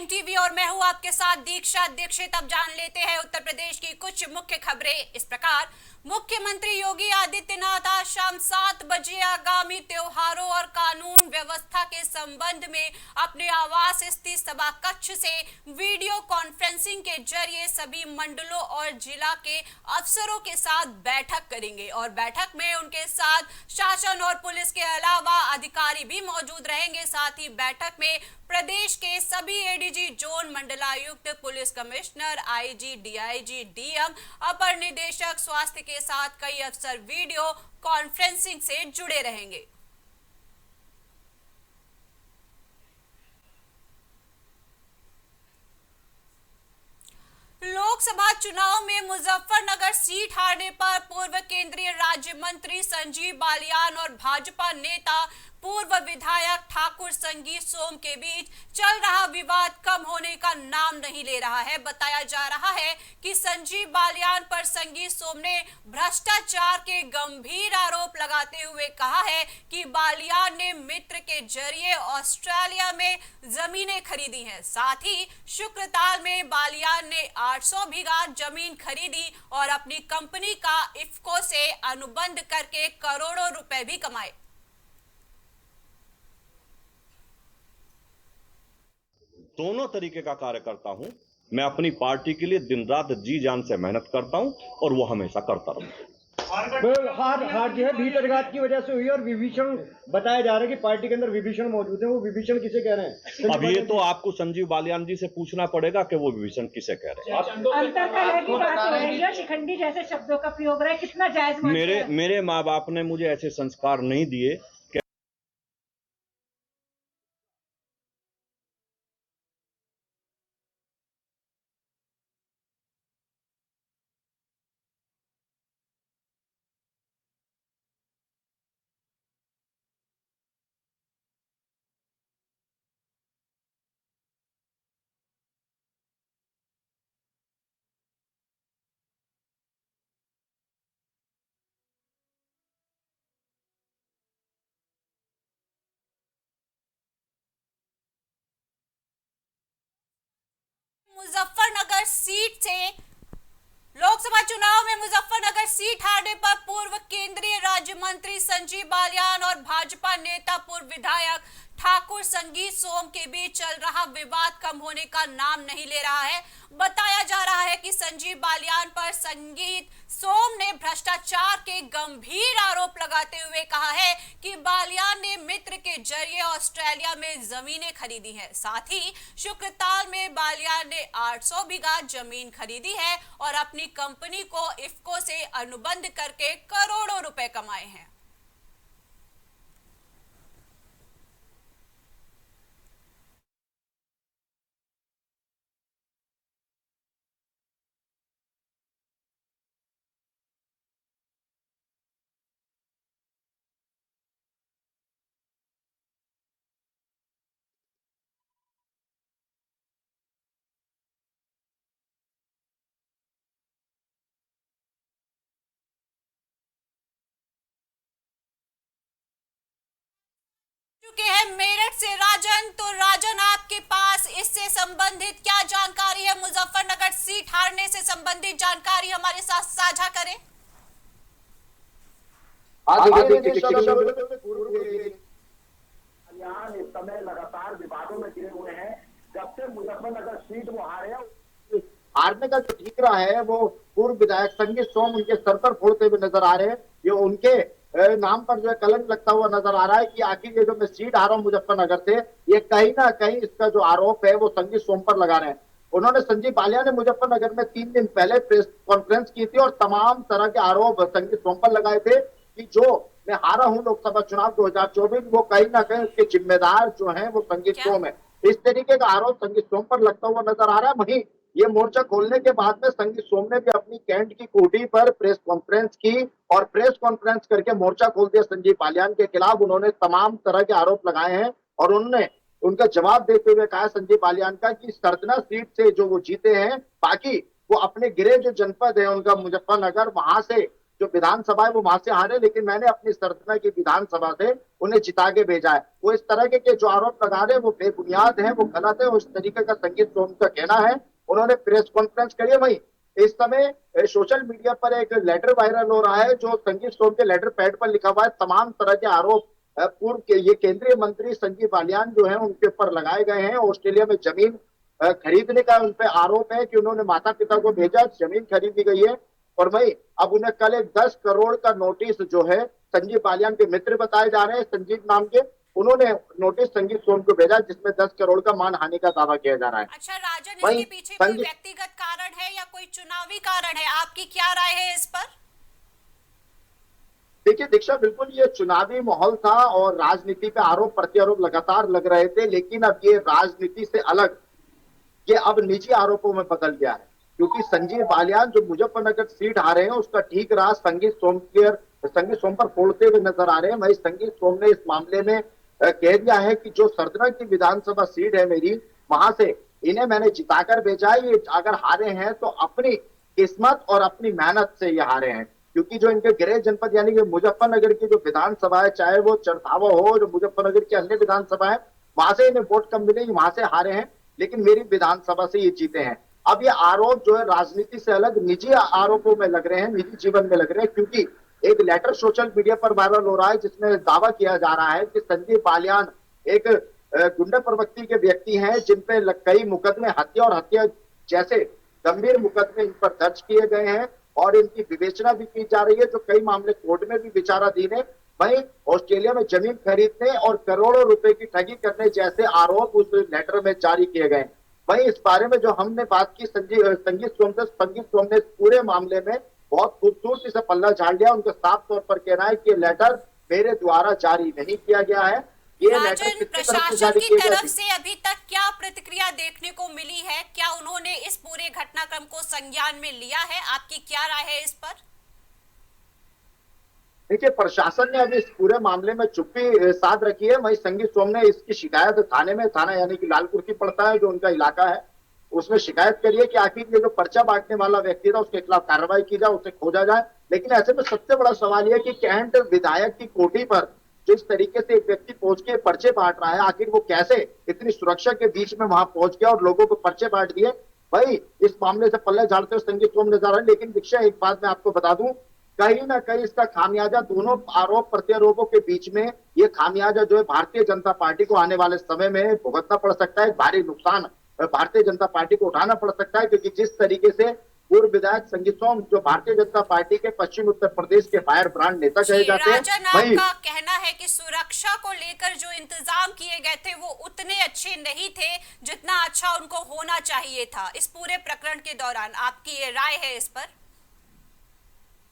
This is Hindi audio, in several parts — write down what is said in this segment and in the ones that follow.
प्राइम टीवी और मैं हूं आपके साथ दीक्षा दीक्षित। अब जान लेते हैं उत्तर प्रदेश की कुछ मुख्य खबरें इस प्रकार। मुख्यमंत्री योगी आदित्यनाथ आज शाम 7 बजे आगामी त्योहारों और कानून व्यवस्था के संबंध में अपने आवास स्थित सभा कक्ष से वीडियो कॉन्फ्रेंसिंग के जरिए सभी मंडलों और जिला के अफसरों के साथ बैठक करेंगे और बैठक में उनके साथ शासन और पुलिस के अलावा अधिकारी भी मौजूद रहेंगे। साथ ही बैठक में प्रदेश के सभी एडीजी, जोन मंडलायुक्त, police commissioner, IG, DIG, DM, अपर निदेशक स्वास्थ्य के साथ कई अफसर वीडियो कॉन्फ्रेंसिंग से जुड़े रहेंगे। लोकसभा चुनाव में मुजफ्फरनगर सीट हारने पर पूर्व केंद्रीय राज्य मंत्री संजीव बालियान और भाजपा नेता पूर्व विधायक ठाकुर संगीत सोम के बीच चल रहा विवाद कम होने का नाम नहीं ले रहा है। बताया जा रहा है कि संजीव बालियान पर संगीत सोम ने भ्रष्टाचार के गंभीर आरोप लगाते हुए कहा है कि बालियान ने मित्र के जरिए ऑस्ट्रेलिया में जमीनें खरीदी हैं। साथ ही शुक्रताल में बालियान ने 800 बीघा जमीन खरीदी और अपनी कंपनी का इफ्को से अनुबंध करके करोड़ों रुपए भी कमाए। दोनों तरीके का कार्य करता हूं। मैं अपनी पार्टी के लिए दिन रात जी जान से मेहनत करता हूं और वो हमेशा करता रहूंगा। हार जो है भीतरघात की वजह से हुई और विभीषण बताया जा रहा है कि पार्टी के अंदर विभीषण मौजूद है। वो विभीषण किसे कह रहे हैं? अब ये तो आपको संजीव बालियान जी से पूछना पड़ेगा कि वो विभीषण किसे कह रहे हैं। अंतरकलह की बात हो रही है, शिखंडी जैसे शब्दों का प्रयोग रहा है, कितना जायज मानते हैं? मेरे माँ बाप ने मुझे ऐसे संस्कार नहीं दिए। मुजफ्फरनगर सीट से लोकसभा चुनाव में मुजफ्फरनगर सीट हारने पर पूर्व केंद्रीय राज्य मंत्री संजीव बालियान और भाजपा नेता पूर्व विधायक ठाकुर संगीत सोम के बीच चल रहा विवाद कम होने का नाम नहीं ले रहा है। बताया जा रहा है कि संजीव बालियान पर संगीत सोम ने भ्रष्टाचार के गंभीर आरोप लगाते हुए कहा है कि बालियान ने मित्र के जरिए ऑस्ट्रेलिया में जमीनें खरीदी हैं। साथ ही शुक्रताल में बालियान ने 800 बीघा जमीन खरीदी है और अपनी कंपनी को इफ्को से अनुबंध करके करोड़ों रुपए कमाए हैं। चुके हैं मेरठ से राजन। तो राजन, आपके पास इससे संबंधित क्या जानकारी है? मुजफ्फरनगर सीट हारने से संबंधित जानकारी हमारे साथ साझा करें। इस समय लगातार विवादों में घिरे हुए हैं। जब से मुजफ्फरनगर सीट वो हारे, हारने का जो ठीकरा है वो पूर्व विधायक संगीत सोम उनके सर पर फोड़ते हुए नजर आ रहे हैं। ये उनके नाम पर जो है कलंक लगता हुआ नजर आ रहा है कि आखिर ये जो मैं सीट हारा हूं मुजफ्फरनगर से, ये कहीं ना कहीं इसका जो आरोप है वो संगीत सोम पर लगा रहे हैं। उन्होंने संजीव बालियान ने मुजफ्फरनगर में 3 दिन पहले प्रेस कॉन्फ्रेंस की थी और तमाम तरह के आरोप संगीत सोम पर लगाए थे कि जो मैं हारा हूं लोकसभा चुनाव 2024, वो कहीं ना कहीं उसके जिम्मेदार जो है वो संगीत सोम है। इस तरीके का आरोप संगीत सोम पर लगता हुआ नजर आ रहा है। वहीं ये मोर्चा खोलने के बाद में संगीत सोम ने भी अपनी कैंट की कोठी पर प्रेस कॉन्फ्रेंस की और प्रेस कॉन्फ्रेंस करके मोर्चा खोल दिया संजीव बालियान के खिलाफ। उन्होंने तमाम तरह के आरोप लगाए हैं और उन्होंने उनका जवाब देते हुए कहा संजीव बालियान का कि सरदना सीट से जो वो जीते हैं, बाकी वो अपने गिरे जो जनपद है उनका मुजफ्फरनगर, वहां से जो विधानसभा है वो वहां से हारे, लेकिन मैंने अपनी सरसना की विधानसभा से उन्हें जिता के भेजा है। वो इस तरह के जो आरोप लगा रहे हैं वो बेबुनियाद है, वो गलत है। उस तरीके का संगीत सोम का कहना है। उन्होंने प्रेस कॉन्फ्रेंस करी है। वही इस समय सोशल मीडिया पर एक लेटर वायरल हो रहा है जो संगीत सोम के लेटर पैड पर लिखा हुआ है। तमाम तरह के आरोप पूर्व के ये केंद्रीय मंत्री संजीव बालियान जो है उनके ऊपर लगाए गए हैं। ऑस्ट्रेलिया में जमीन खरीदने का उन पे आरोप है कि उन्होंने माता पिता को भेजा, जमीन खरीदी गई है। और वही अब उन्हें कल एक 10 करोड़ का नोटिस जो है संजीव बालियान के मित्र बताए जा रहे हैं, संजीव नाम के, उन्होंने नोटिस संगीत सोम को भेजा जिसमें 10 करोड़ का मानहानि का दावा किया जा रहा है। अच्छा राजन, इसके पीछे कोई व्यक्तिगत कारण है या कोई चुनावी कारण है? आपकी क्या राय है इस पर? देखिए दीक्षा, बिल्कुल ये चुनावी माहौल था और राजनीति पे आरोप प्रत्यारोप लगातार लग रहे थे, लेकिन अब ये राजनीति से अलग ये अब निजी आरोपों में बदल गया है। क्योंकि संजीव बालियान जो मुजफ्फरनगर सीट हारे हैं उसका ठीक रहा संगीत सोम पर फोड़ते हुए नजर आ रहे हैं। वही संगीत सोम ने इस मामले में कह दिया है कि जो सरदना की विधानसभा सीट है मेरी, वहां से इन्हें मैंने जिताकर भेजा है। ये अगर हारे हैं तो अपनी किस्मत और अपनी मेहनत से ये हारे हैं। क्योंकि जो इनके गृह जनपद यानी कि मुजफ्फरनगर की जो विधानसभा है, चाहे वो चरथावा हो, जो मुजफ्फरनगर की अन्य विधानसभा है, वहां से इन्हें वोट कम मिले, वहां से हारे हैं, लेकिन मेरी विधानसभा से ये जीते हैं। अब ये आरोप जो है राजनीति से अलग निजी आरोपों में लग रहे हैं, निजी जीवन में लग रहे हैं। क्योंकि एक लेटर सोशल मीडिया पर वायरल हो रहा है जिसमें दावा किया जा रहा है कि संजीव बालियान एक गुंडा प्रवृत्ति के व्यक्ति हैं जिनपे कई मुकदमे हत्या और हत्या जैसे गंभीर मुकदमे इन पर दर्ज किए गए हैं और इनकी विवेचना भी की जा रही है, जो कई मामले कोर्ट में भी विचाराधीन है। वहीं ऑस्ट्रेलिया में जमीन खरीदने और करोड़ों रुपए की ठगी करने जैसे आरोप उस लेटर में जारी किए गए। वहीं इस बारे में जो हमने बात की संगीत सोम ने इस पूरे मामले में बहुत खूबसूरती से पल्ला झाड़ लिया। उनका साफ तौर पर कहना है कि लेटर मेरे द्वारा जारी नहीं किया गया है। ये लेटर प्रशासन की तरफ से अभी तक क्या प्रतिक्रिया देखने को मिली है? क्या उन्होंने इस पूरे घटनाक्रम को संज्ञान में लिया है? आपकी क्या राय है इस पर? देखिए, प्रशासन ने अभी इस पूरे मामले में चुप्पी साध रखी है। वही संगीत सोम ने इसकी शिकायत थाना यानी कि लालकुर्की पड़ता है जो उनका इलाका है, उसमें शिकायत करी है कि आखिर ये जो पर्चा बांटने वाला व्यक्ति था उसके खिलाफ कार्रवाई की जाए, उसे खोजा जाए। लेकिन ऐसे में सबसे बड़ा सवाल यह कि कैंट विधायक की कोठी पर जिस तरीके से एक व्यक्ति पहुंच के पर्चे बांट रहा है, आखिर वो कैसे इतनी सुरक्षा के बीच में वहां पहुंच गया और लोगों को पर्चे बांट दिए। भाई इस मामले से पल्ले झाड़ते हुए संगीत सोम नजर आ रहा है। लेकिन दीक्षा, एक बात मैं आपको बता दूं, कहीं ना कहीं इसका खामियाजा दोनों आरोप प्रत्यारोपों के बीच में ये खामियाजा जो है भारतीय जनता पार्टी को आने वाले समय में भुगतना पड़ सकता है। भारी नुकसान भारतीय जनता पार्टी को उठाना पड़ सकता है। क्योंकि जिस तरीके से पूर्व विधायक संगीत सोम जो भारतीय जनता पार्टी के पश्चिम उत्तर प्रदेश के फायर ब्रांड नेता कहे जाते हैं, आपका कहना है कि सुरक्षा को लेकर जो इंतजाम किए गए थे वो उतने अच्छे नहीं थे जितना अच्छा उनको होना चाहिए था इस पूरे प्रकरण के दौरान। आपकी ये राय है इस पर?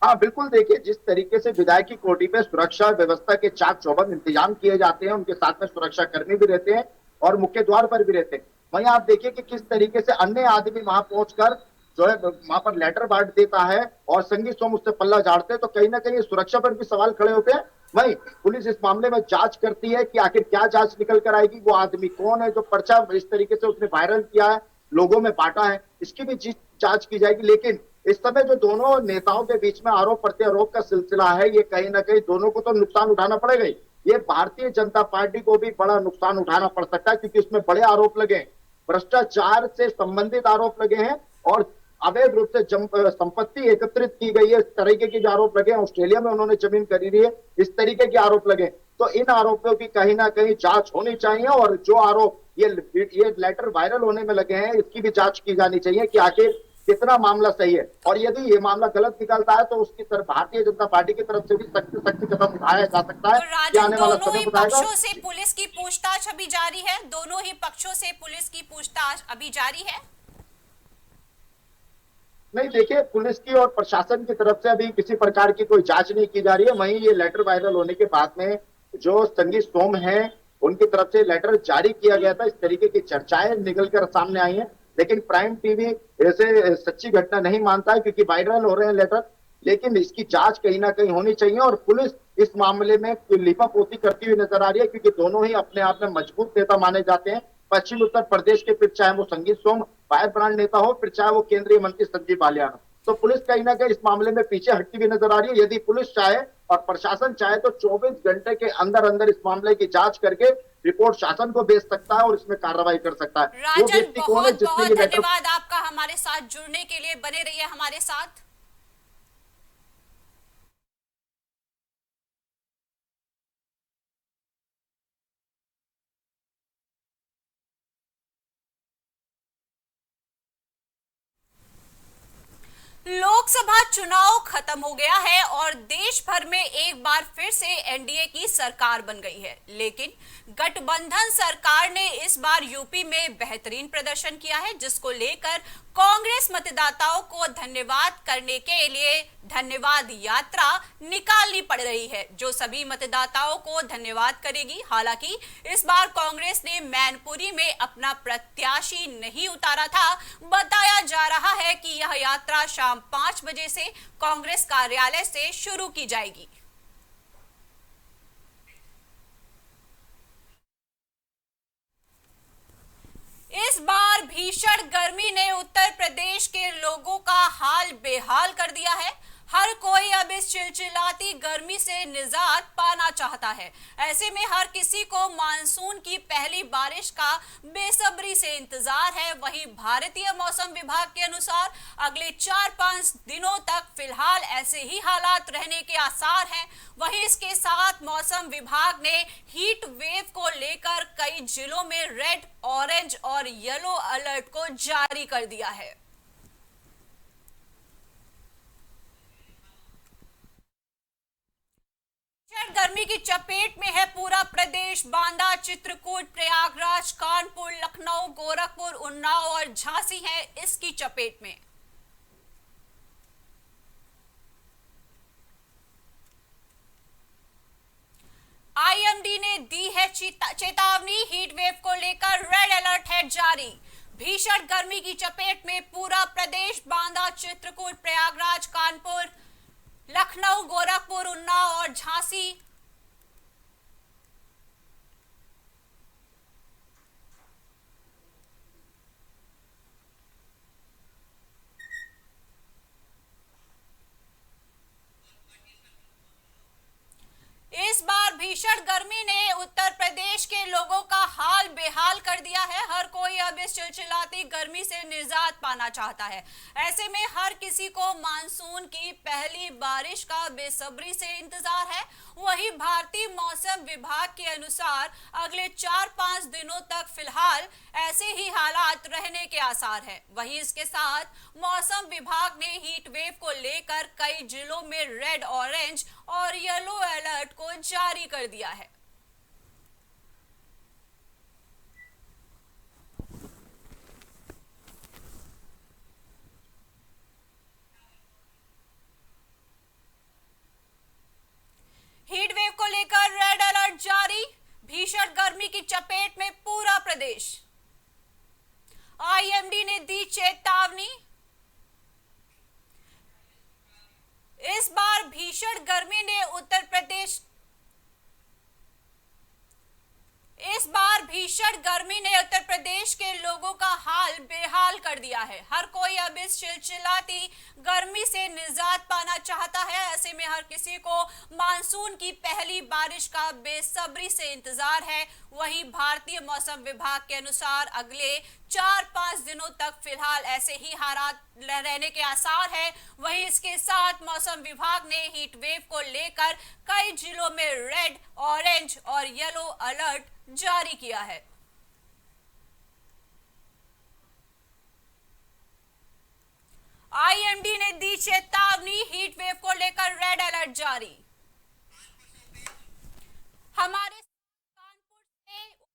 हाँ बिल्कुल, देखिए जिस तरीके से विधायक की कोठी पे सुरक्षा व्यवस्था के चाक चौबंद इंतजाम किए जाते हैं, उनके साथ में सुरक्षा कर्मी भी रहते हैं और मुख्य द्वार पर भी रहते हैं। वहीं आप देखिए कि किस तरीके से अन्य आदमी वहां पहुंचकर जो है वहां पर लेटर बांट देता है और संगीत सोम उससे पल्ला झाड़ते हैं, तो कहीं ना कहीं सुरक्षा पर भी सवाल खड़े होते हैं। वहीं पुलिस इस मामले में जांच करती है कि आखिर क्या जांच निकल कर आएगी, वो आदमी कौन है जो पर्चा इस तरीके से उसने वायरल किया है, लोगों में बांटा है, इसकी भी जांच की जाएगी। लेकिन इस समय जो दोनों नेताओं के बीच में आरोप प्रत्यारोप का सिलसिला है, ये कहीं ना कहीं दोनों को तो नुकसान उठाना पड़ेगा ही। ये भारतीय जनता पार्टी को भी बड़ा नुकसान उठाना पड़ सकता है क्योंकि उसमें बड़े आरोप लगे हैं, भ्रष्टाचार से संबंधित आरोप लगे हैं और अवैध रूप से संपत्ति एकत्रित की गई है, इस तरीके के जो आरोप लगे हैं। ऑस्ट्रेलिया में उन्होंने जमीन खरीदी है, इस तरीके के आरोप लगे। तो इन आरोपों की कहीं ना कहीं जांच होनी चाहिए और जो आरोप ये लेटर वायरल होने में लगे हैं इसकी भी जांच की जानी चाहिए कि आखिर कितना मामला सही है। और यदि ये मामला गलत निकलता है तो उसकी तरफ भारतीय जनता पार्टी की तरफ से भी सख्त कदम उठाया जा सकता है। तो आने वाला समय पक्षों से पुलिस की पूछताछ अभी जारी है, दोनों ही पक्षों से पुलिस की पूछताछ अभी जारी है। नहीं, देखिए पुलिस की और प्रशासन की तरफ से अभी किसी प्रकार की कोई जांच नहीं की जा रही है। वहीं ये लेटर वायरल होने के बाद में जो संगीत सोम है उनकी तरफ से लेटर जारी किया गया था, इस तरीके की चर्चाएं निकलकर सामने आई हैं। लेकिन प्राइम टीवी ऐसे सच्ची घटना नहीं मानता है क्योंकि वायरल हो रहे हैं लेटर, लेकिन इसकी जांच कहीं ना कहीं होनी चाहिए और पुलिस इस मामले में लिपापोती करती हुई नजर आ रही है क्योंकि दोनों ही अपने आप में मजबूत नेता माने जाते हैं पश्चिम उत्तर प्रदेश के, फिर चाहे वो संगीत सोम फायर ब्रांड नेता हो, फिर चाहे वो केंद्रीय मंत्री संजीव बालियान हो। तो पुलिस कहीं ना कहीं इस मामले में पीछे हटती हुई नजर आ रही है। यदि पुलिस चाहे और प्रशासन चाहे तो 24 घंटे के अंदर अंदर इस मामले की जांच करके रिपोर्ट शासन को भेज सकता है और इसमें कार्रवाई कर सकता है। वो राजन, व्यक्ति कौन है बहुत जिसने बहुत ये लेटर। धन्यवाद आपका हमारे साथ जुड़ने के लिए। बने रहिए हमारे साथ। लोकसभा चुनाव खत्म हो गया है और देश भर में एक बार फिर से एनडीए की सरकार बन गई है, लेकिन गठबंधन सरकार ने इस बार यूपी में बेहतरीन प्रदर्शन किया है, जिसको लेकर कांग्रेस मतदाताओं को धन्यवाद करने के लिए धन्यवाद यात्रा निकालनी पड़ रही है, जो सभी मतदाताओं को धन्यवाद करेगी। हालांकि इस बार कांग्रेस ने मैनपुरी में अपना प्रत्याशी नहीं उतारा था। बताया जा रहा है कि यह यात्रा शाम 5 बजे से कांग्रेस कार्यालय से शुरू की जाएगी। इस बार भीषण गर्मी ने उत्तर प्रदेश के लोगों का हाल बेहाल कर दिया है। हर कोई अब इस चिलचिलाती गर्मी से निजात पाना चाहता है। ऐसे में हर किसी को मानसून की पहली बारिश का बेसब्री से इंतजार है। वहीं भारतीय मौसम विभाग के अनुसार अगले 4-5 दिनों तक फिलहाल ऐसे ही हालात रहने के आसार हैं। वहीं इसके साथ मौसम विभाग ने हीट वेव को लेकर कई जिलों में रेड, ऑरेंज और येलो अलर्ट को जारी कर दिया है। गर्मी की चपेट में है पूरा प्रदेश। बांदा, चित्रकूट, प्रयागराज, कानपुर, लखनऊ, गोरखपुर, उन्नाव और झांसी है इसकी चपेट में। आईएमडी ने दी है चेतावनी। हीट वेव को लेकर रेड अलर्ट है जारी। भीषण गर्मी की चपेट में पूरा प्रदेश। बांदा, चित्रकूट, प्रयागराज, कानपुर, लखनऊ, गोरखपुर, उन्नाव और झांसी इस बार भीषण गर्मी ने उत्तर प्रदेश के लोगों का हाल बेहाल कर दिया है। हर कोई अब इस चिलचिलाती गर्मी से निजात पाना चाहता है। ऐसे में हर किसी को मानसून की पहली बारिश का बेसब्री से इंतजार है। वहीं भारतीय मौसम विभाग के अनुसार अगले 4-5 दिनों तक फिलहाल ऐसे ही हालात रहने के आसार है। वहीं इसके साथ मौसम विभाग ने हीट वेव को लेकर कई जिलों में रेड, ऑरेंज और येलो अलर्ट को जारी कर दिया है। हीट वेव को लेकर रेड अलर्ट जारी। भीषण गर्मी की चपेट में पूरा प्रदेश। आईएमडी ने दी चेतावनी। इस बार भीषण गर्मी ने उत्तर प्रदेश के लोगों का हाल बेहाल कर दिया है। हर कोई अब इस चिलचिलाती गर्मी से निजात पाना चाहता है। ऐसे में हर किसी को मानसून की पहली बारिश का बेसब्री से इंतजार है। वहीं भारतीय मौसम विभाग के अनुसार अगले 4-5 दिनों तक फिलहाल ऐसे ही हालात रहने के आसार है। वहीं इसके साथ मौसम विभाग ने हीट वेव को लेकर कई जिलों में रेड, ऑरेंज और येलो अलर्ट जारी किया है। आईएमडी ने दी चेतावनी। हीट वेव को लेकर रेड अलर्ट जारी। हमारे कानपुर से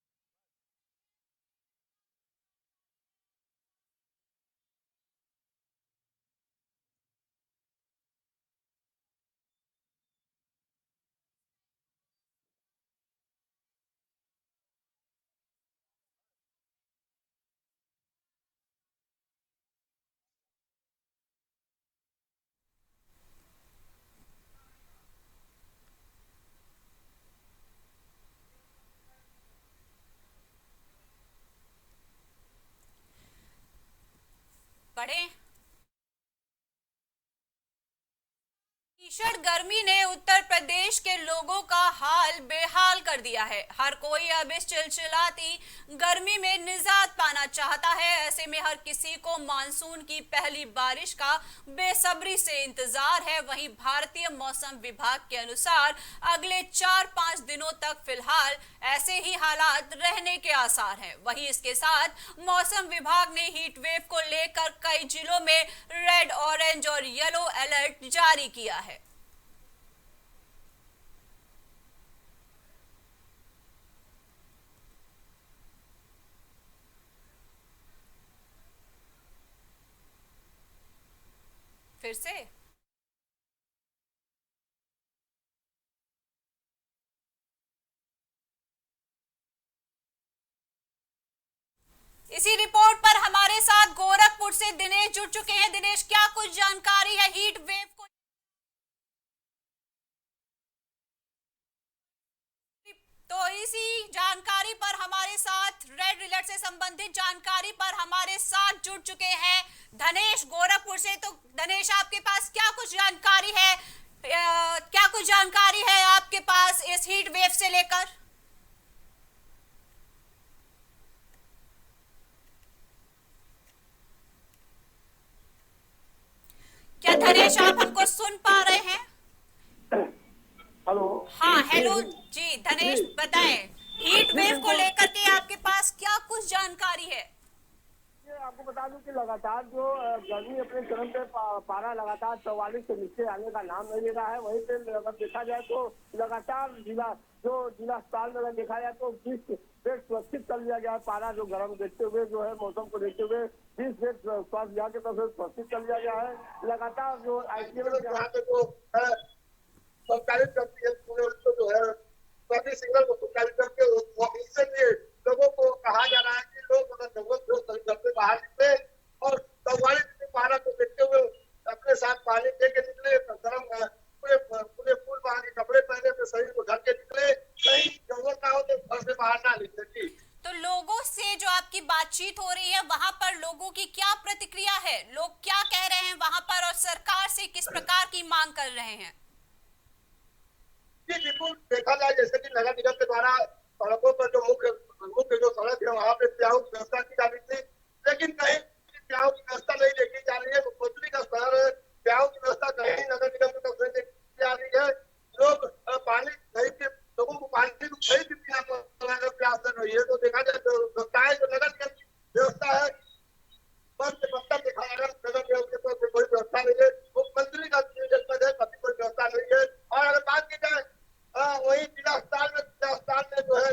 बढ़े भीषण गर्मी ने उत्तर प्रदेश के लोगों का हाल बेहाल कर दिया है। हर कोई अब इस चिलचिलाती गर्मी में निजात पाना चाहता है। ऐसे में हर किसी को मानसून की पहली बारिश का बेसब्री से इंतजार है। वहीं भारतीय मौसम विभाग के अनुसार अगले 4-5 दिनों तक फिलहाल ऐसे ही हालात रहने के आसार हैं। वहीं इसके साथ मौसम विभाग ने हीट वेव को लेकर कई जिलों में रेड, ऑरेंज और येलो अलर्ट जारी किया है। फिर से इसी रिपोर्ट पर हमारे साथ गोरखपुर से दिनेश जुड़ चुके हैं। दिनेश, क्या कुछ जानकारी है हीट वेव को? तो इसी जानकारी पर हमारे साथ रेड अलर्ट से संबंधित जानकारी पर हमारे साथ जुड़ चुके हैं धनेश गोरखपुर से। तो धनेश, आपके पास क्या कुछ जानकारी है? क्या कुछ जानकारी है आपके पास इस हीट वेव से लेकर? क्या धनेश आप हमको सुन पा रहे हैं? हेलो। हाँ, हेलो जी धनेश, बताएं हीट वेव को लेकर के आपके पास क्या कुछ जानकारी है? ये आपको बता दूं कि लगातार जो गर्मी अपने चरम पे पारा लगातार 44 से नीचे आने का नाम नहीं ले रहा है। वहीं पे अगर देखा जाए तो लगातार जिला अस्पताल में अगर देखा जाए तो 20 बेड सुरक्षित कर लिया गया है। पारा जो गर्म देखते हुए जो है मौसम को देखते हुए 20 बेड स्वास्थ्य विभाग की तरफ से सुरक्षित कर लिया गया है। लगातार जो आईसीयू यहाँ पे जो संचालित करती है जो है सभी सिग्नल को संचालित करके इससे लिए लोगों को कहा जा रहा है कि लोग अगर जरूरत हो तो घर से बाहर निकले और 44 पारा को देखते हुए अपने साथ पानी लेके निकले, गर्म पूरे फूल बाहर कपड़े पहने अपने शरीर को ढक के निकले, कहीं जरूरत ना हो तो घर से बाहर ना निकले। तो लोगों से जो आपकी बातचीत हो रही है वहां पर लोगों की क्या प्रतिक्रिया है? लोग क्या कह रहे हैं वहां पर और सरकार से किस प्रकार की मांग कर रहे हैं? जी बिल्कुल, देखा जाए जैसे कि नगर निगम के द्वारा सड़कों पर जो मुख्य जो सड़क है वहाँ पे प्याऊ की व्यवस्था की जा रही थी, लेकिन कहीं प्याऊ की व्यवस्था नहीं देखी जा रही है। मुख्यमंत्री का शहर है, प्याऊ की व्यवस्था कहीं नगर निगम की तरफ से देखी जा रही है। लोग पानी खरीद के लोगों को पानी खरीद के पीना प्रयास कर रही है। तो देखा जाए तो लगता है जो नगर निगम की व्यवस्था है बस पत्थर दिखा नगर निगम के तरफ से कोई व्यवस्था नहीं है। मुख्यमंत्री का निर्देश है, कभी कोई व्यवस्था नहीं है। और अगर बात की जाए वही जिला अस्पताल में जो है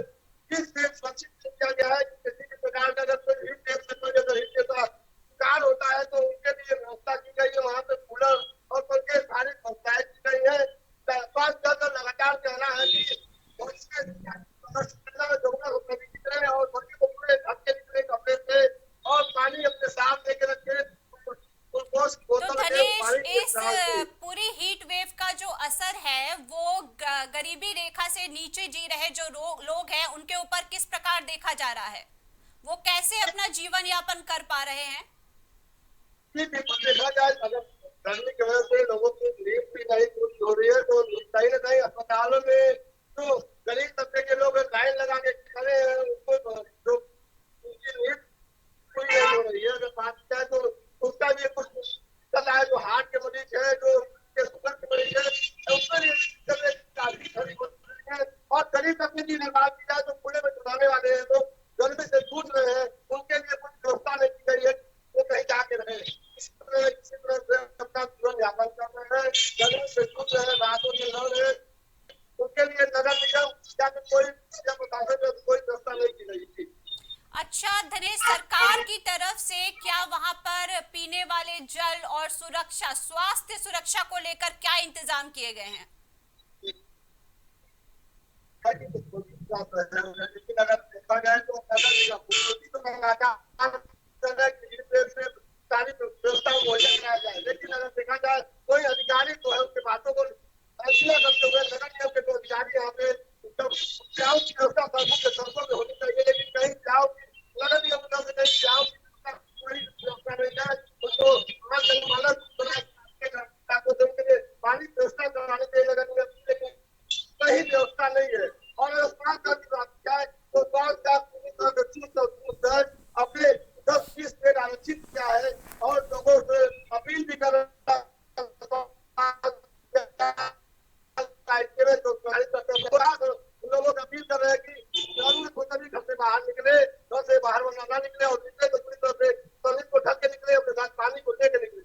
किस बेड सुरक्षित किया गया है। किसी भी प्रकार का अगर कोई हीट वेव से कोई अगर हीट वेव का शिकार होता है तो उनके लिए व्यवस्था की गई है। वहाँ पे कूलर और पंखे सारी व्यवस्थाएं की गई है। स्वास्थ्य का लगातार कहना है कि निकले और बच्चे को पूरे ढक के निकले कपड़े से और पानी अपने साथ लेके रखे। तो धनेश, इस पूरी हीट वेव का जो असर है वो गरीबी रेखा से नीचे जी रहे जो लोग हैं उनके ऊपर किस प्रकार देखा जा रहा है? वो कैसे अपना जीवन यापन कर पा रहे हैं? देखा जाए अगर गर्मी की वजह से लोगों की नींद भी नहीं पूरी हो रही है तो कहीं न कहीं अस्पतालों में जो गरीब तबके के लोग लाइन लगा के खड़े हैं उनको जो उनकी नींद पूरी नहीं हो रही है। अगर बात की जाए तो उसका भी कुछ चल रहा है। जो हार्ट के मरीज है, जो शुगर के मरीज है, उसमें काफी खड़ी हो रही है। और गरीब तबके की बात की जाए तो खुले में चुनाने वाले हैं, लोग गर्मी से जूझ रहे हैं, उनके लिए कुछ व्यवस्था नहीं की गई है, वो कहीं जाके रहे किसी तरह से अपना जीवन यापन कर रहे हैं, गर्मी से जूझ रहे हैं, रातों में लड़ रहे हैं। उनके लिए नगर निगम कोई व्यवस्था नहीं की गई थी। अच्छा धनेश, सरकार की तरफ से क्या वहां पर पीने वाले जल और सुरक्षा, स्वास्थ्य सुरक्षा को लेकर क्या इंतजाम किए गए हैं? लेकिन अगर देखा जाए तो सारी व्यवस्था मुहैया कराया जाए, लेकिन अगर देखा जाए कोई अधिकारी जो है उसके बातों को अनसुना करते हुए नगर निगम के जो अधिकारी यहाँ पे प्याऊ की व्यवस्था सड़कों में होनी चाहिए, लेकिन कहीं प्याऊ नगर निगम की तरफ से कहीं प्याऊ की व्यवस्था नहीं है। उसको पानी व्यवस्था बाहर वरना ना निकले और निकले तो पूरी तरह से शरीर को ढक के निकले, अपने साथ पानी को लेकर निकले।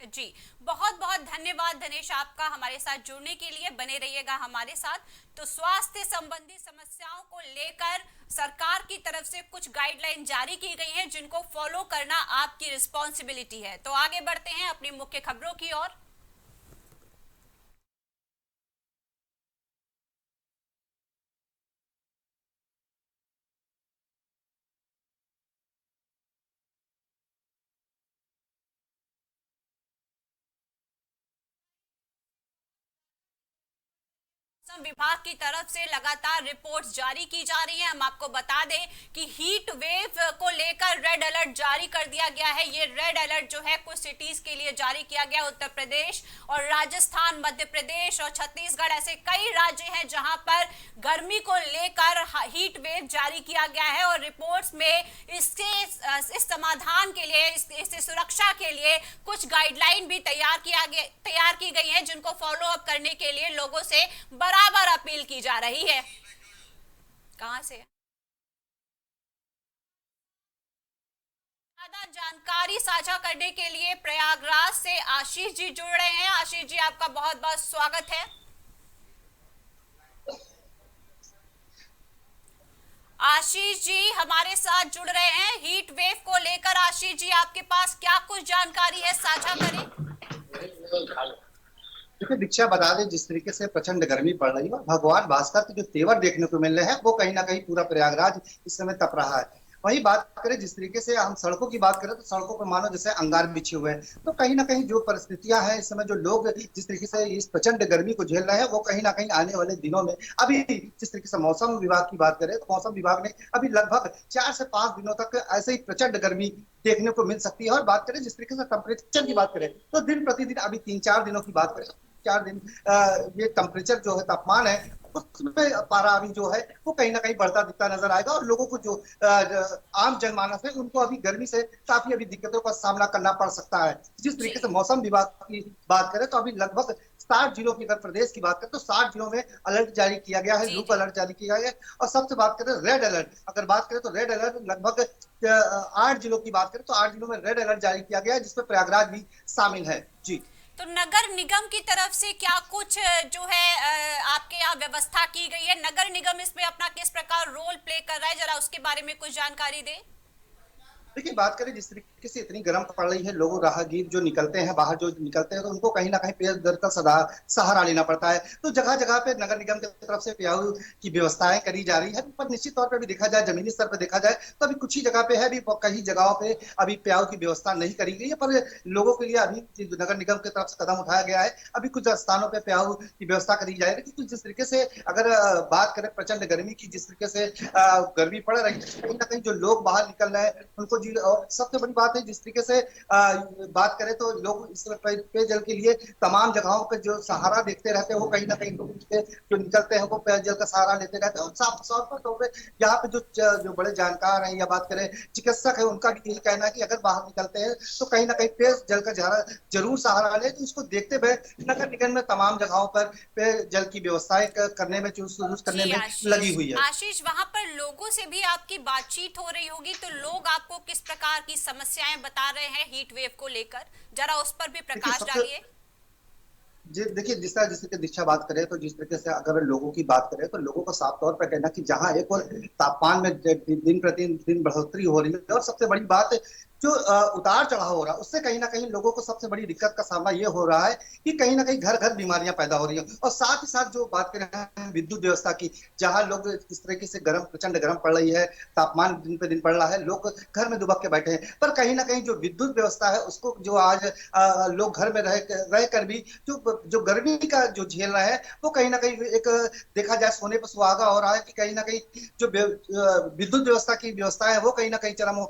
जी, बहुत बहुत धन्यवाद धनेश आपका हमारे साथ जुड़ने के लिए। बने रहिएगा हमारे साथ। तो स्वास्थ्य संबंधी समस्याओं को लेकर सरकार की तरफ से कुछ गाइडलाइन जारी की गई हैं, जिनको फॉलो करना आपकी रिस्पॉन्सिबिलिटी है। तो आगे बढ़ते हैं अपनी मुख्य खबरों की ओर। मौसम विभाग की तरफ से लगातार रिपोर्ट्स जारी की जा रही हैं। हम आपको बता दें कि हीट वेव को लेकर रेड अलर्ट जारी कर दिया गया है। ये रेड अलर्ट जो है कुछ सिटीज के लिए जारी किया गया। उत्तर प्रदेश और राजस्थान, मध्य प्रदेश और छत्तीसगढ़ ऐसे कई राज्य हैं जहां पर गर्मी को लेकर हीट वेव जारी किया गया है। और रिपोर्ट्स में इस समाधान के लिए, इससे सुरक्षा के लिए कुछ गाइडलाइन भी तैयार की गई है, जिनको फॉलो अप करने के लिए लोगों से बराबर अपील की जा रही है। कहां से ज्यादा जानकारी साझा करने के लिए प्रयागराज से आशीष जी जुड़ रहे हैं। आशीष जी, आपका बहुत बहुत स्वागत है। आशीष जी हमारे साथ जुड़ रहे हैं हीट वेव को लेकर। आशीष जी, आपके पास क्या कुछ जानकारी है, साझा करें। देखिए दीक्षा, बता दें जिस तरीके से प्रचंड गर्मी पड़ रही है, भगवान भास्कर के जो तेवर देखने को मिल रहे हैं वो कहीं ना कहीं पूरा प्रयागराज इस समय तप रहा है। वही बात करें जिस तरीके से हम सड़कों की बात करें तो सड़कों पर मानो जैसे अंगार बिछे हुए हैं। तो कहीं ना कहीं जो परिस्थितियां हैं इस समय, जो लोग जिस तरीके से इस प्रचंड गर्मी को झेल रहे हैं, वो कहीं ना कहीं आने वाले दिनों में, अभी जिस तरीके से मौसम विभाग की बात करें तो मौसम विभाग ने अभी लगभग 4 से 5 दिनों तक ऐसे ही प्रचंड गर्मी देखने को मिल सकती है। और बात करें जिस तरीके से टेम्परेचर की बात करें तो दिन प्रतिदिन अभी 3-4 दिनों की बात करें, 4 दिन ये टेम्परेचर जो है, तापमान है, उसमें पारा अभी जो है वो कहीं ना कहीं बढ़ता दिखता नजर आएगा। और लोगों को जो आम जनमानस है उनको अभी गर्मी से काफी अभी दिक्कतों का सामना करना पड़ सकता है। जिस तरीके से मौसम विभाग की बात करें तो अभी लगभग 60 जिलों की अगर प्रदेश की बात करें तो 60 जिलों में अलर्ट जारी किया गया है, लू अलर्ट जारी किया गया है। और सबसे बात करें रेड अलर्ट, अगर बात करें तो रेड अलर्ट लगभग 8 जिलों की बात करें तो 8 जिलों में रेड अलर्ट जारी किया गया है, जिसमें प्रयागराज भी शामिल है। जी, तो नगर निगम की तरफ से क्या कुछ जो है आपके यहाँ व्यवस्था की गई है? नगर निगम इसमें अपना किस प्रकार रोल प्ले कर रहा है, जरा उसके बारे में कुछ जानकारी दें। देखिए बात करें जिस तरीके से इतनी गर्म पड़ रही है, लोगों राहगीर जो निकलते हैं बाहर, जो निकलते हैं तो उनको कहीं ना कहीं पेयजल का सहारा लेना पड़ता है। तो जगह जगह पे नगर निगम की तरफ से प्याऊ की व्यवस्थाएं करी जा रही है। पर निश्चित तौर पर भी देखा जाए, जमीनी स्तर पर देखा जाए तो अभी कुछ ही जगह पे है, अभी कई जगहों पे अभी प्याऊ की व्यवस्था नहीं करी गई है। पर लोगों के लिए अभी नगर निगम की तरफ से कदम उठाया गया है। अभी कुछ स्थानों पर प्याऊ की व्यवस्था करी जाएगी। क्योंकि जिस तरीके से अगर बात करें प्रचंड गर्मी की, जिस तरीके से गर्मी पड़ रही है, कहीं ना कहीं जो लोग बाहर निकल रहे हैं उनको जी, और सबसे बड़ी बात है जिस तरीके से बात करें तो लोग इस पेयजल के लिए तमाम जगहों पे जो सहारा देखते रहते हैं, वो कहीं ना कहीं लोग जो निकलते हैं वो पेयजल का सहारा लेते रहते हैं। और साफ तौर पे यहाँ पे जो बड़े जानकार हैं या बात करें चिकित्सक है, उनका भी यही कहना है कि अगर बाहर निकलते हैं तो कहीं ना कहीं पेयजल का जरूर सहारा ले। तो इसको देखते हुए नगर निगम में तमाम जगहों पर पेयजल की व्यवस्थाएं करने में, चूज करने में लगी हुई है। आशीष, वहां पर लोगों से भी आपकी बातचीत हो रही होगी, तो लोग आपको किस प्रकार की समस्याएं बता रहे हैं हीट वेव को लेकर, जरा उस पर भी प्रकाश डालिए। देखिए जिस तरह की दीक्षा बात करें तो जिस तरीके से अगर लोगों की बात करें तो लोगों को साफ तौर पर कहना कि जहां एक और तापमान में दिन प्रतिदिन बढ़ोतरी हो रही है, और सबसे बड़ी बात जो उतार चढ़ाव हो रहा है, उससे कहीं ना कहीं लोगों को सबसे बड़ी दिक्कत का सामना ये हो रहा है कि कहीं ना कहीं घर घर बीमारियां पैदा हो रही हैं। और साथ ही साथ जो बात करें विद्युत व्यवस्था की, जहां लोग इस तरीके से प्रचंड गर्म पड़ रही है, तापमान दिन पे दिन बढ़ रहा है, लोग घर में दुबक के बैठे हैं। पर कहीं ना कहीं जो विद्युत व्यवस्था है उसको जो आज लोग घर में रह कर भी जो गर्मी का जो झेल रहे हैं, वो कहीं ना कहीं एक देखा जाए सोने पर सुहागा हो रहा है। कि कहीं ना कहीं जो विद्युत व्यवस्था की व्यवस्था है वो कहीं ना कहीं चरम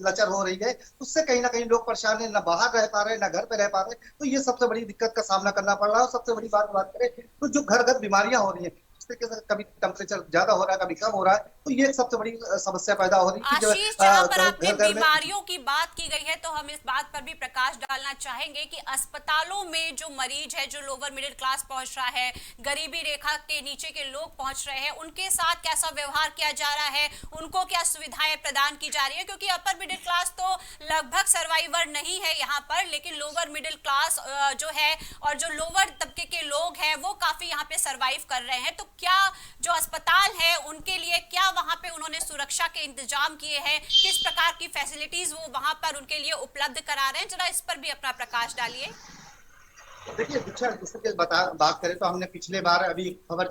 लचर हो रही है। उससे कहीं ना कहीं लोग परेशान है, ना बाहर रह पा रहे, ना घर पे रह पा रहे। तो ये सबसे बड़ी दिक्कत का सामना करना पड़ रहा है। और सबसे बड़ी बात करें तो जो घर घर बीमारियां हो रही है, इस तरीके से कभी टेम्परेचर ज्यादा हो रहा है, कभी कम हो रहा है, तो ये सबसे बड़ी समस्या पैदा हो रही है। आशीष, जहां पर आपने बीमारियों की बात की गई है तो हम इस बात पर भी प्रकाश डालना चाहेंगे कि अस्पतालों में जो मरीज है, जो लोअर मिडिल क्लास पहुंच रहा है, गरीबी रेखा के नीचे के लोग पहुंच रहे हैं, उनके साथ कैसा व्यवहार किया जा रहा है, उनको क्या सुविधाएं प्रदान की जा रही है? क्योंकि अपर मिडिल क्लास तो लगभग सर्वाइवर नहीं है यहाँ पर, लेकिन लोअर मिडिल क्लास जो है और जो लोअर तबके के लोग हैं वो काफी यहाँ पे सरवाइव कर रहे हैं। तो क्या जो अस्पताल है उनके लिए क्या वहां पे उन्होंने सुरक्षा के इंतजाम किए हैं, किस प्रकार की फैसिलिटीज वो वहां पर उनके लिए उपलब्ध करा रहे हैं? जरा इस पर भी अपना प्रकाश डालिए। देखिए दीक्षा, बात करें तो हमने पिछले बार अभी खबर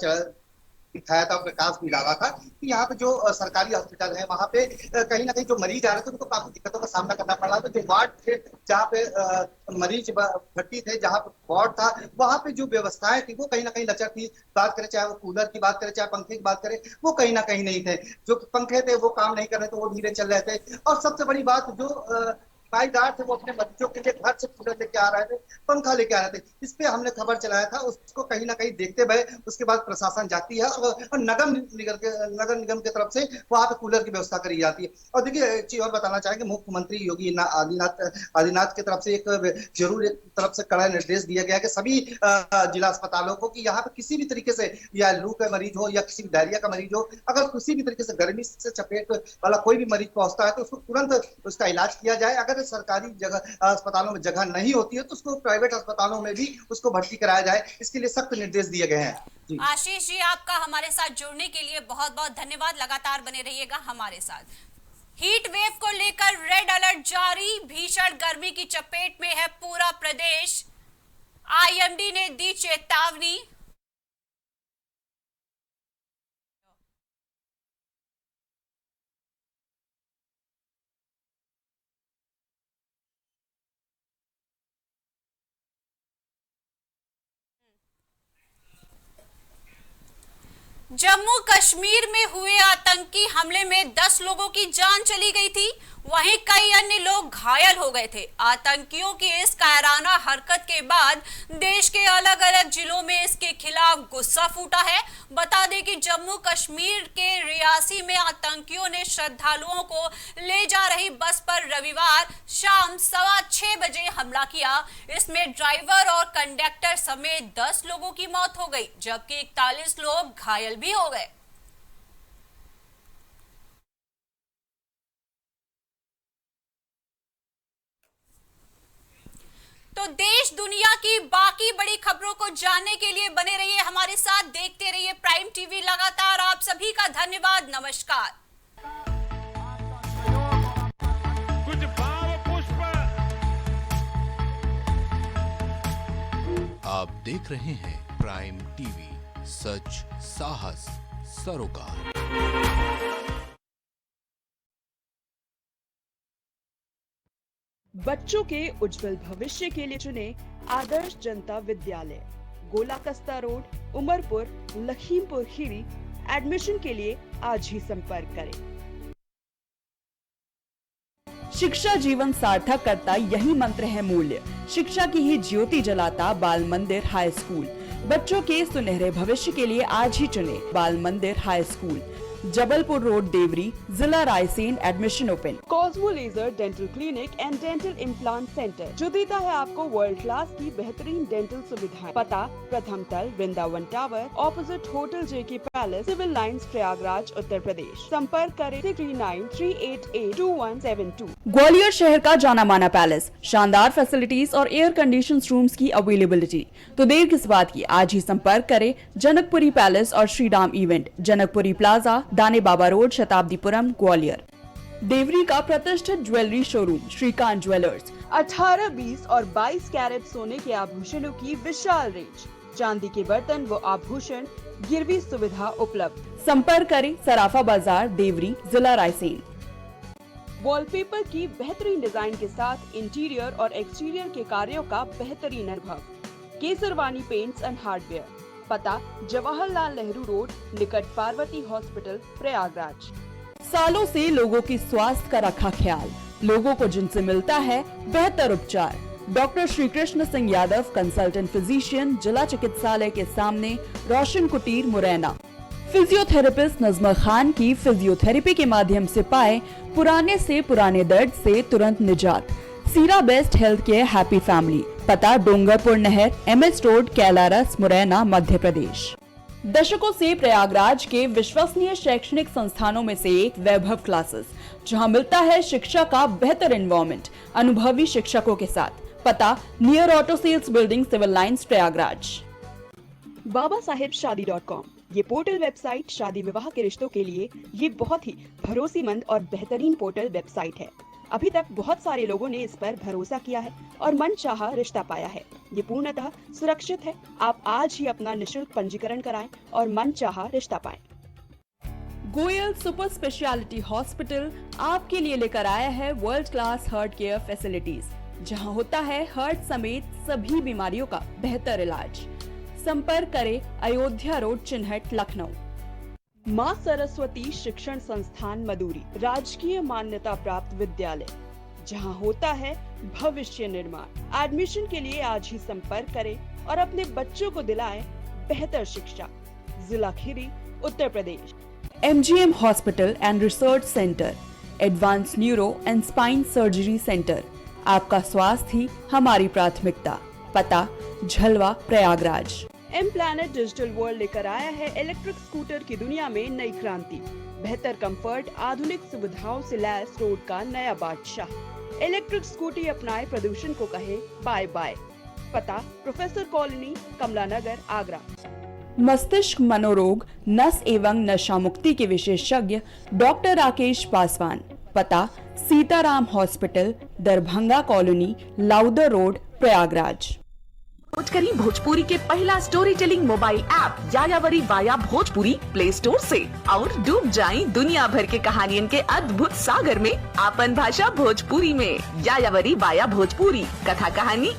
दिखाया था, प्रकाश भी डाला था कि यहाँ पे जो सरकारी हॉस्पिटल है वहाँ पे कहीं ना कहीं जो मरीज आ रहे थे उनको काफी दिक्कतों का सामना करना पड़ रहा था। जो वार्ड थे जहाँ पे मरीज भर्ती थे, जहाँ पे वार्ड था, वहाँ पे जो व्यवस्थाएं थी वो कहीं ना कहीं लचर थी। बात करें चाहे वो कूलर की बात करें, चाहे पंखे की बात करें, वो कहीं ना कहीं नहीं थे। जो पंखे थे वो काम नहीं कर रहे थे, वो धीरे चल रहे थे। और सबसे बड़ी बात, जो पाईदार थे वो अपने मरीजों के लिए घर से कूलर लेके आ रहे थे, पंखा लेके आ रहे थे। इस पे हमने खबर चलाया था, उसको कहीं ना कहीं देखते हुए उसके बाद प्रशासन जाती है और नगर निगम की तरफ से वहां पे कूलर की व्यवस्था करी जाती है। और देखिए एक चीज और बताना चाहेंगे, मुख्यमंत्री योगी आदित्यनाथ की तरफ से एक जरूर एक तरफ से कड़ा निर्देश दिया गया कि सभी जिला अस्पतालों को कि यहाँ पे किसी भी तरीके से या लू का मरीज हो या किसी भी डायरिया का मरीज हो, अगर किसी भी तरीके से गर्मी से चपेट वाला कोई भी मरीज पहुंचता है तो उसको तुरंत उसका इलाज किया जाए। अगर सरकारी जगह अस्पतालों में जगह नहीं होती है तो उसको प्राइवेट अस्पतालों में भी उसको भर्ती कराया जाए, इसके लिए सख्त निर्देश दिए गए हैं। आशीष जी, आपका हमारे साथ जुड़ने के लिए बहुत बहुत धन्यवाद। लगातार बने रहिएगा हमारे साथ। हीट वेव को लेकर रेड अलर्ट जारी, भीषण गर्मी की चपेट में है पूरा प्रदेश। आईएमडी ने दी चेतावनी। जम्मू कश्मीर में हुए आतंकी हमले में 10 लोगों की जान चली गई थी, वहीं कई अन्य लोग घायल हो गए थे। आतंकियों की इस कायराना हरकत के बाद देश के अलग अलग जिलों में इसके खिलाफ गुस्सा फूटा है। बता दें कि जम्मू कश्मीर के रियासी में आतंकियों ने श्रद्धालुओं को ले जा रही बस पर रविवार शाम 6:15 बजे हमला किया। इसमें ड्राइवर और कंडक्टर समेत 10 लोगों की मौत हो गई, जबकि 41 लोग घायल भी हो गए। तो देश दुनिया की बाकी बड़ी खबरों को जानने के लिए बने रहिए हमारे साथ, देखते रहिए प्राइम टीवी। लगातार आप सभी का धन्यवाद। नमस्कार। कुछ भाव पुष्प। आप देख रहे हैं प्राइम टीवी, सच साहस सरोकार। बच्चों के उज्जवल भविष्य के लिए चुने आदर्श जनता विद्यालय, गोला कस्ता रोड, उमरपुर, लखीमपुर खीरी। एडमिशन के लिए आज ही संपर्क करें। शिक्षा जीवन सार्थक करता यही मंत्र है मूल्य। शिक्षा की ही ज्योति जलाता बाल मंदिर हाई स्कूल। बच्चों के सुनहरे भविष्य के लिए आज ही चुने Bal Mandir high school, Jabalpur road, Deori, जिला Raisen. Admission open. Cosmo laser dental clinic and dental implant centre, जो देता है आपको वर्ल्ड क्लास की बेहतरीन डेंटल सुविधाएं। पता प्रथम तल, वृंदावन टावर, ऑपोजिट होटल जेके palace, civil Lines, Prayagraj, Uttar Pradesh. संपर्क करें 6938822172। ग्वालियर शहर का जाना माना पैलेस, शानदार फैसिलिटीज और एयर कंडीशन रूम्स की अवेलेबिलिटी। तो देर किस बात की, आज ही संपर्क करें। जनकपुरी पैलेस और श्रीराम इवेंट, जनकपुरी प्लाजा, दाने बाबा रोड, शताब्दीपुरम, ग्वालियर। देवरी का प्रतिष्ठित ज्वेलरी शोरूम श्रीकांत ज्वेलर्स, 18, 20 और 22 कैरेट सोने के आभूषणों की विशाल रेंज, चांदी के बर्तन व आभूषण, गिरवी सुविधा उपलब्ध। संपर्क करें सराफा बाजार, देवरी, जिला रायसेन। वॉलपेपर की बेहतरीन डिजाइन के साथ इंटीरियर और एक्सटीरियर के कार्यों का बेहतरीन अनुभव। Kesarwani paints and hardware. पता जवाहरलाल नेहरू रोड, निकट पार्वती हॉस्पिटल, प्रयागराज। सालों से लोगों की स्वास्थ्य का रखा ख्याल, लोगों को जिनसे मिलता है बेहतर उपचार। Doctor Shri Krishna Singh Yadav, consultant physician, जिला चिकित्सालय के सामने, रोशन कुटीर, मुरैना। फिजियोथेरेपिस्ट नजमा खान की फिजियोथेरेपी के माध्यम से पाए पुराने से पुराने दर्द से तुरंत निजात। सीरा best health care happy family, पता डोंगरपुर नहर, MS रोड, कैलारस, मुरैना, मध्य प्रदेश। दशकों से प्रयागराज के विश्वसनीय शैक्षणिक संस्थानों में से एक वैभव क्लासेस, जहां मिलता है शिक्षा का बेहतर एनवायरनमेंट अनुभवी शिक्षकों के साथ। पता near Auto Sales Building, Civil Lines, Prayagraj. BabaSahebShadi.com, ये पोर्टल वेबसाइट शादी विवाह के रिश्तों के लिए ये बहुत ही भरोसेमंद और बेहतरीन पोर्टल वेबसाइट है। अभी तक बहुत सारे लोगों ने इस पर भरोसा किया है और मनचाहा रिश्ता पाया है। ये पूर्णतः सुरक्षित है। आप आज ही अपना निशुल्क पंजीकरण कराएं और मनचाहा रिश्ता पाएं। गोयल सुपर स्पेशलिटी हॉस्पिटल आपके लिए लेकर आया है world class heart care facilities, जहां होता है हार्ट समेत सभी बीमारियों का बेहतर इलाज। संपर्क करें अयोध्या रोड, चिन्हट, लखनऊ। माँ सरस्वती शिक्षण संस्थान मदुरी, राजकीय मान्यता प्राप्त विद्यालय, जहां होता है भविष्य निर्माण। एडमिशन के लिए आज ही संपर्क करें और अपने बच्चों को दिलाएं बेहतर शिक्षा। जिला Kheri, Uttar Pradesh. MGM hospital and research centre, advance neuro and spine surgery centre. आपका स्वास्थ्य ही हमारी प्राथमिकता। पता Jhalwa, Prayagraj. M Planet digital world लेकर आया है इलेक्ट्रिक स्कूटर की दुनिया में नई क्रांति। बेहतर कंफर्ट, आधुनिक सुविधाओं से लैस रोड का नया बादशाह। इलेक्ट्रिक स्कूटी अपनाए, प्रदूषण को कहे बाय बाय। पता प्रोफेसर कॉलोनी, कमला नगर, आगरा। मस्तिष्क मनोरोग, नस एवं नशा मुक्ति के विशेषज्ञ डॉक्टर राकेश पासवान। पता Sitaram hospital, Darbhanga colony, Lowther road, Prayagraj. करी भोजपुरी के पहला story telling mobile app Yayavari via Bhojpuri play store से और डूब जाएं दुनिया भर के कहानियन के अद्भुत सागर में आपन भाषा भोजपुरी में। यायावरी वाया भोजपुरी, कथा कहानी